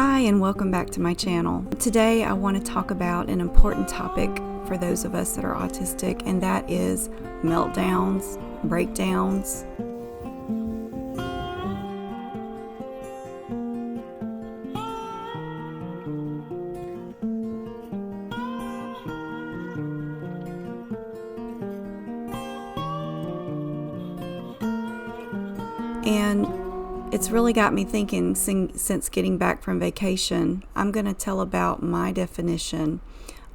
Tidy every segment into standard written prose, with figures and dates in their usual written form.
Hi, and welcome back to my channel. Today I want to talk about an important topic for those of us that are autistic, and that is meltdowns, breakdowns. And it's really got me thinking since getting back from vacation. I'm going to tell about my definition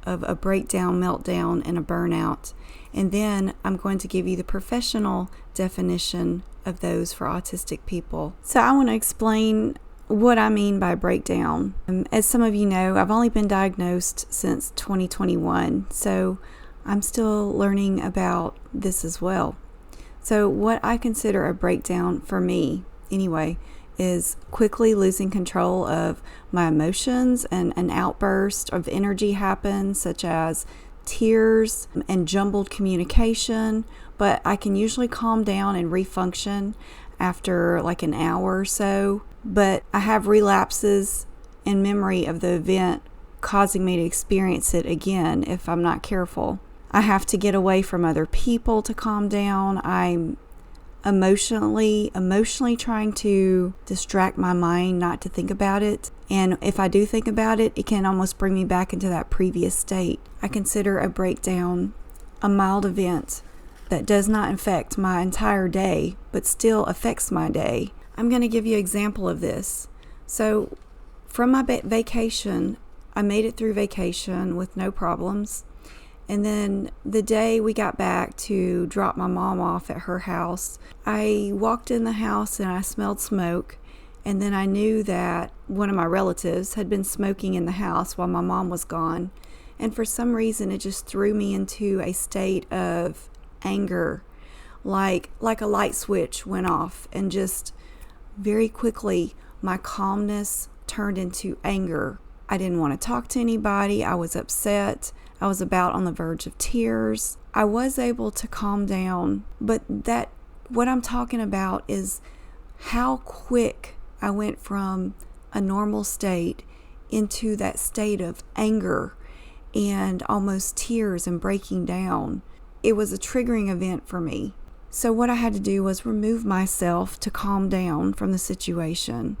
of a breakdown, meltdown, and a burnout. And then I'm going to give you the professional definition of those for autistic people. So I want to explain what I mean by breakdown. As some of you know, I've only been diagnosed since 2021, so I'm still learning about this as well. So what I consider a breakdown for me, anyway, is quickly losing control of my emotions, and an outburst of energy happens, such as tears and jumbled communication, but I can usually calm down and refunction after like an hour or so. But I have relapses in memory of the event, causing me to experience it again if I'm not careful. I have to get away from other people to calm down. I'm emotionally trying to distract my mind not to think about it. And if I do think about it, it can almost bring me back into that previous state. I consider a breakdown a mild event that does not affect my entire day, but still affects my day. I'm going to give you an example of this. So from my vacation, I made it through vacation with no problems. And then the day we got back to drop my mom off at her house, I walked in the house and I smelled smoke. And then I knew that one of my relatives had been smoking in the house while my mom was gone. And for some reason, it just threw me into a state of anger, like a light switch went off, and just very quickly my calmness turned into anger. I didn't want to talk to anybody. I was upset. I was about on the verge of tears. I was able to calm down, but what I'm talking about is how quick I went from a normal state into that state of anger and almost tears and breaking down. It was a triggering event for me. So what I had to do was remove myself to calm down from the situation.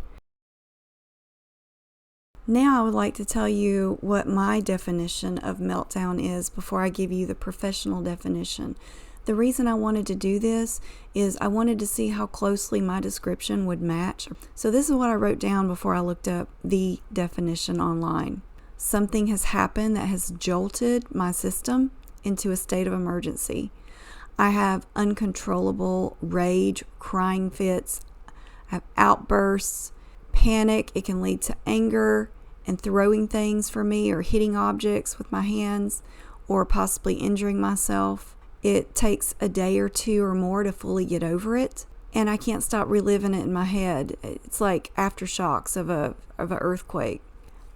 Now I would like to tell you what my definition of meltdown is before I give you the professional definition. The reason I wanted to do this is I wanted to see how closely my description would match. So this is what I wrote down before I looked up the definition online. Something has happened that has jolted my system into a state of emergency. I have uncontrollable rage, crying fits, I have outbursts, panic. It can lead to anger and throwing things for me, or hitting objects with my hands, or possibly injuring myself. It takes a day or two or more to fully get over it, and I can't stop reliving it in my head. It's like aftershocks of an earthquake.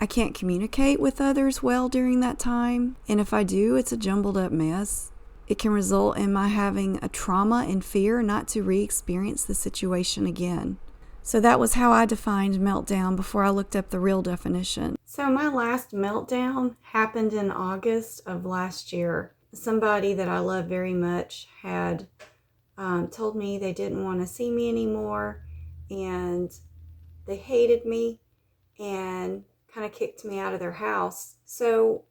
I can't communicate with others well during that time, and if I do, it's a jumbled up mess. It can result in my having a trauma and fear not to re-experience the situation again. So that was how I defined meltdown before I looked up the real definition. So my last meltdown happened in August of last year. Somebody that I love very much had told me they didn't want to see me anymore, and they hated me and kind of kicked me out of their house. So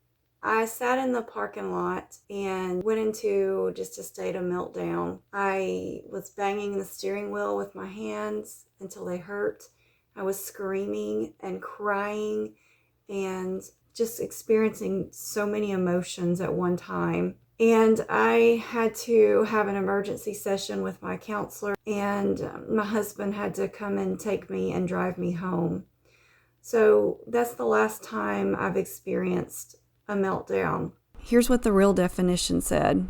I sat in the parking lot and went into just a state of meltdown. I was banging the steering wheel with my hands until they hurt. I was screaming and crying and just experiencing so many emotions at one time. And I had to have an emergency session with my counselor, and my husband had to come and take me and drive me home. So that's the last time I've experienced a meltdown. Here's what the real definition said.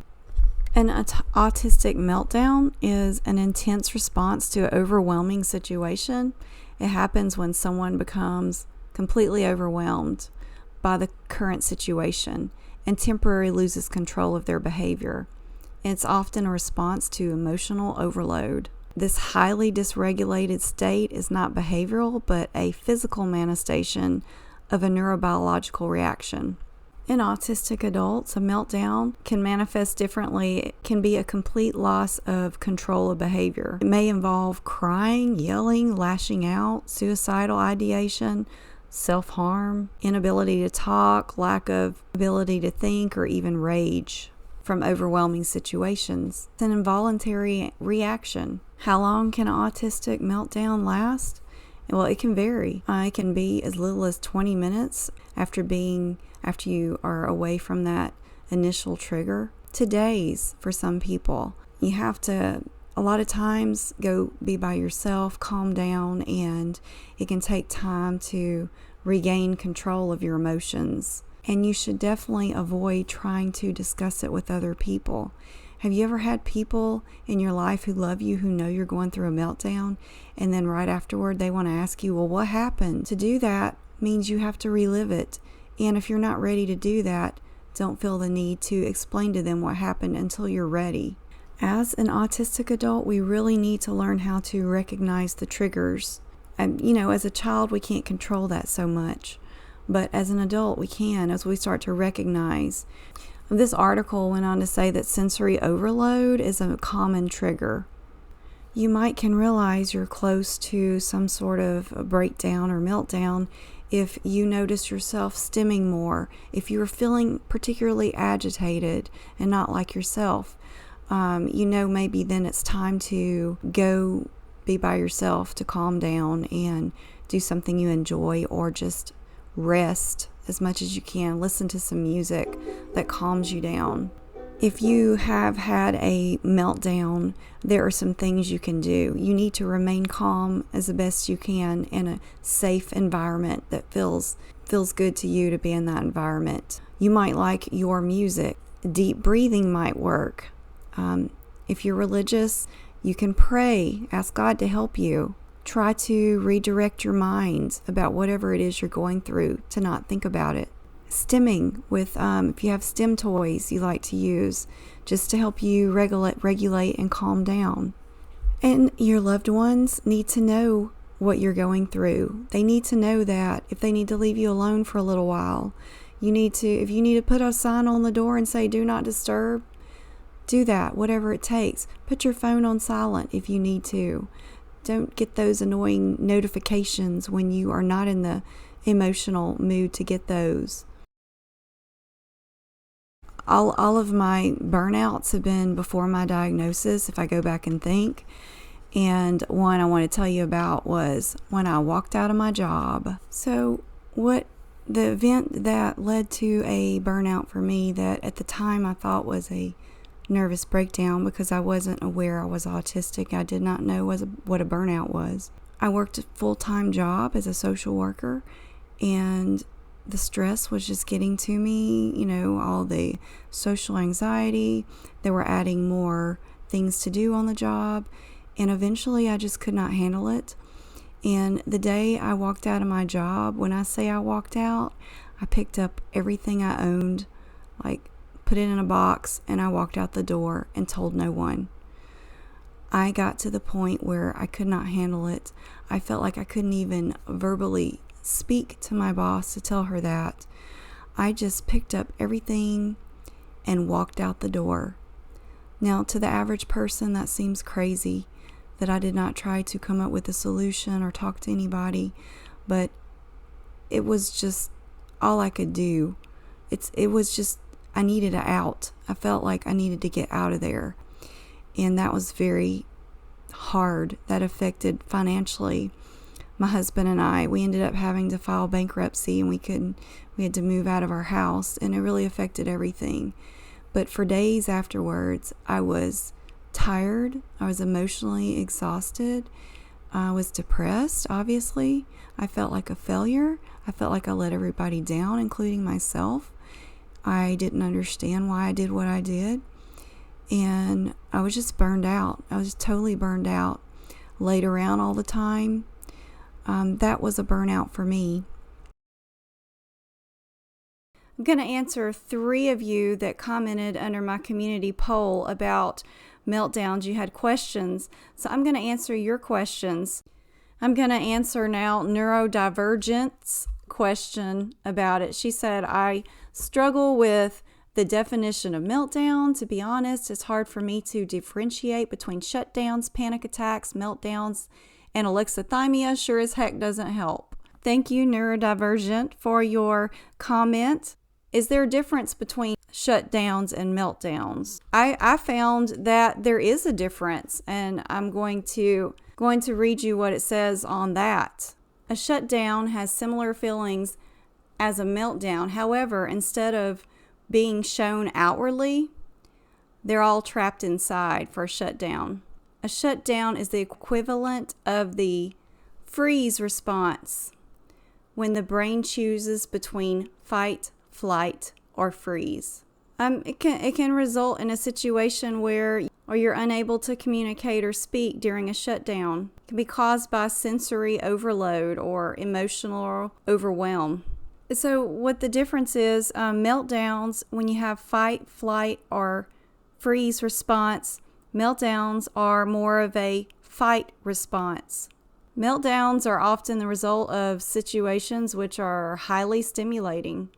An autistic meltdown is an intense response to an overwhelming situation. It happens when someone becomes completely overwhelmed by the current situation and temporarily loses control of their behavior. It's often a response to emotional overload. This highly dysregulated state is not behavioral, but a physical manifestation of a neurobiological reaction. In autistic adults, a meltdown can manifest differently. It can be a complete loss of control of behavior. It may involve crying, yelling, lashing out, suicidal ideation, self-harm, inability to talk, lack of ability to think, or even rage from overwhelming situations. It's an involuntary reaction. How long can an autistic meltdown last? Well, it can vary. It can be as little as 20 minutes after you are away from that initial trigger, to days for some people. You have to, a lot of times, go be by yourself, calm down, and it can take time to regain control of your emotions. And you should definitely avoid trying to discuss it with other people. Have you ever had people in your life who love you, who know you're going through a meltdown, and then right afterward they want to ask you, well, what happened? To do that means you have to relive it. And if you're not ready to do that, don't feel the need to explain to them what happened until you're ready. As an autistic adult, we really need to learn how to recognize the triggers. And, as a child, we can't control that so much. But as an adult, we can, as we start to recognize. This article went on to say that sensory overload is a common trigger. You can realize you're close to some sort of a breakdown or meltdown if you notice yourself stimming more, if you're feeling particularly agitated and not like yourself. Maybe then it's time to go be by yourself, to calm down and do something you enjoy, or just rest as much as you can. Listen to some music that calms you down. If you have had a meltdown, there are some things you can do. You need to remain calm as the best you can in a safe environment that feels good to you to be in that environment. You might like your music. Deep breathing might work. If you're religious, you can pray. Ask God to help you. Try to redirect your mind about whatever it is you're going through, to not think about it. Stimming with, if you have stim toys you like to use, just to help you regulate and calm down. And your loved ones need to know what you're going through. They need to know that if they need to leave you alone for a little while, if you need to put a sign on the door and say, do not disturb, do that, whatever it takes. Put your phone on silent if you need to. Don't get those annoying notifications when you are not in the emotional mood to get those. All of my burnouts have been before my diagnosis, if I go back and think. And one I want to tell you about was when I walked out of my job. So the event that led to a burnout for me, that at the time I thought was a nervous breakdown because I wasn't aware I was autistic. I did not know what a burnout was. I worked a full-time job as a social worker, and the stress was just getting to me, all the social anxiety. They were adding more things to do on the job, and eventually I just could not handle it. And the day I walked out of my job, when I say I walked out, I picked up everything I owned, put it in a box, and I walked out the door and told no one. I got to the point where I could not handle it. I felt like I couldn't even verbally speak to my boss to tell her that. I just picked up everything and walked out the door. Now, to the average person, that seems crazy, that I did not try to come up with a solution or talk to anybody, but it was just all I could do. It was just, I needed an out. I felt like I needed to get out of there. And that was very hard. That affected financially. My husband and I, we ended up having to file bankruptcy, and we had to move out of our house, and it really affected everything. But for days afterwards, I was tired. I was emotionally exhausted. I was depressed, obviously. I felt like a failure. I felt like I let everybody down, including myself. I didn't understand why I did what I did. And I was just burned out. I was totally burned out. Laid around all the time. That was a burnout for me. I'm going to answer 3 of you that commented under my community poll about meltdowns, you had questions. So I'm going to answer your questions. I'm going to answer now Neurodivergent's question about it. She said, I struggle with the definition of meltdown. To be honest, it's hard for me to differentiate between shutdowns, panic attacks, meltdowns, and alexithymia. Sure as heck doesn't help. Thank you, Neurodivergent, for your comment. Is there a difference between shutdowns and meltdowns? I found that there is a difference, and I'm going to read you what it says on that. A shutdown has similar feelings as a meltdown. However, instead of being shown outwardly, they're all trapped inside for a shutdown. A shutdown is the equivalent of the freeze response when the brain chooses between fight, flight, or freeze. It can result in a situation where you're unable to communicate or speak during a shutdown. It can be caused by sensory overload or emotional overwhelm. So what the difference is, meltdowns, when you have fight, flight, or freeze response, meltdowns are more of a fight response. Meltdowns are often the result of situations which are highly stimulating.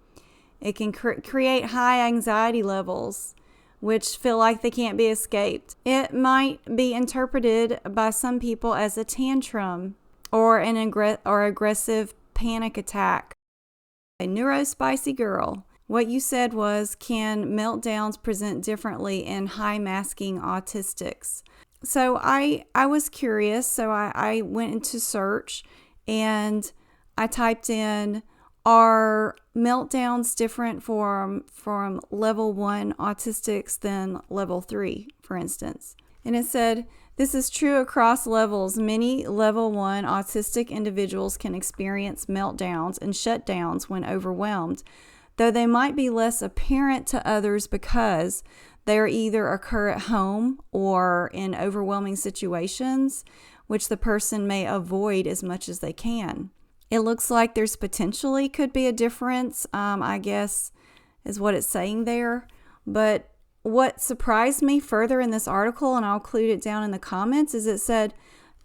It can create high anxiety levels, which feel like they can't be escaped. It might be interpreted by some people as a tantrum or an aggressive panic attack. A neurospicy girl. What you said was, can meltdowns present differently in high-masking autistics? So I was curious, so I went into search and I typed in, are meltdowns different from level 1 autistics than level 3, for instance? And it said, this is true across levels. Many level 1 autistic individuals can experience meltdowns and shutdowns when overwhelmed, though they might be less apparent to others because they either occur at home or in overwhelming situations, which the person may avoid as much as they can. It looks like there's potentially could be a difference, I guess, is what it's saying there. But what surprised me further in this article, and I'll include it down in the comments, is it said,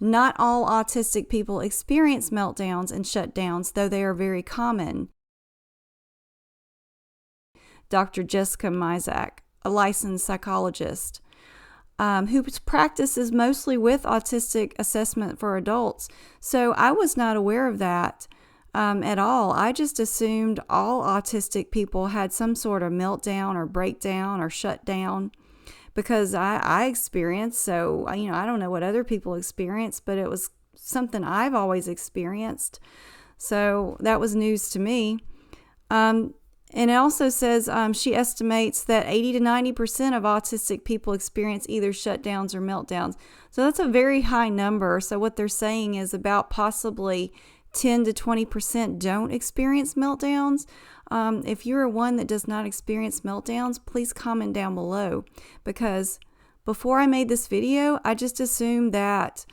not all autistic people experience meltdowns and shutdowns, though they are very common. Dr. Jessica Mizak, a licensed psychologist, who practices mostly with autistic assessment for adults. So I was not aware of that at all. I just assumed all autistic people had some sort of meltdown or breakdown or shutdown because I experienced. So, I don't know what other people experience, but it was something I've always experienced. So that was news to me. And it also says she estimates that 80 to 90% of autistic people experience either shutdowns or meltdowns. So that's a very high number. So what they're saying is about possibly 10 to 20% don't experience meltdowns. If you're one that does not experience meltdowns, please comment down below. Because before I made this video, I just assumed that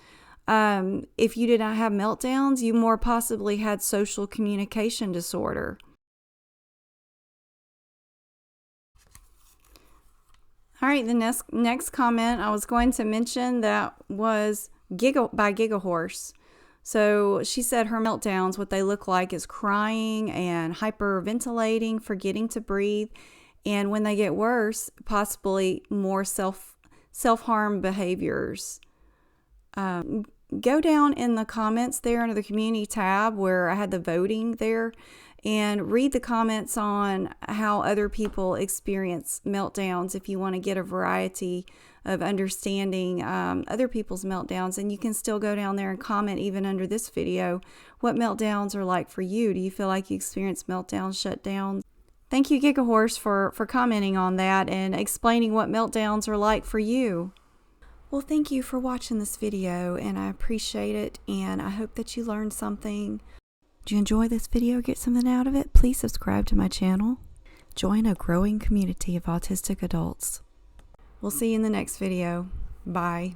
if you did not have meltdowns, you more possibly had social communication disorder. All right, the next comment I was going to mention that was by Gigahorse. So she said her meltdowns, what they look like is crying and hyperventilating, forgetting to breathe, and when they get worse, possibly more self-harm behaviors. Go down in the comments there under the community tab where I had the voting there, and read the comments on how other people experience meltdowns if you want to get a variety of understanding other people's meltdowns. And you can still go down there and comment even under this video what meltdowns are like for you. Do you feel like you experience meltdowns, shutdowns? Thank you, Gigahorse, for commenting on that and explaining what meltdowns are like for you. Well, thank you for watching this video, and I appreciate it, and I hope that you learned something. Did you enjoy this video or get something out of it? Please subscribe to my channel. Join a growing community of autistic adults. We'll see you in the next video. Bye.